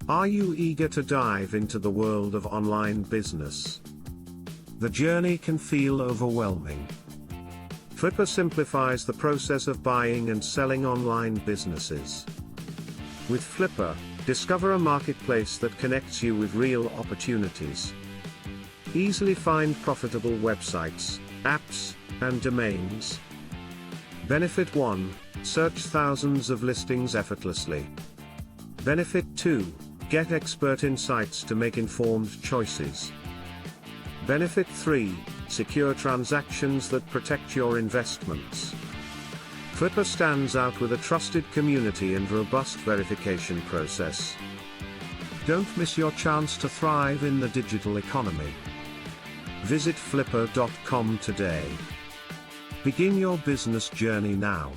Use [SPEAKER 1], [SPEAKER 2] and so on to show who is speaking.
[SPEAKER 1] Are you eager to dive into the world of online business? The journey can feel overwhelming. Flippa simplifies the process of buying and selling online businesses. With Flippa, discover a marketplace that connects you with real opportunities. Easily find profitable websites, apps, and domains. Benefit 1: search thousands of listings effortlessly. Benefit 2: get expert insights to make informed choices. Benefit 3: secure transactions that protect your investments. Flippa stands out with a trusted community and robust verification process. Don't miss your chance to thrive in the digital economy. Visit flippa.com today. Begin your business journey now.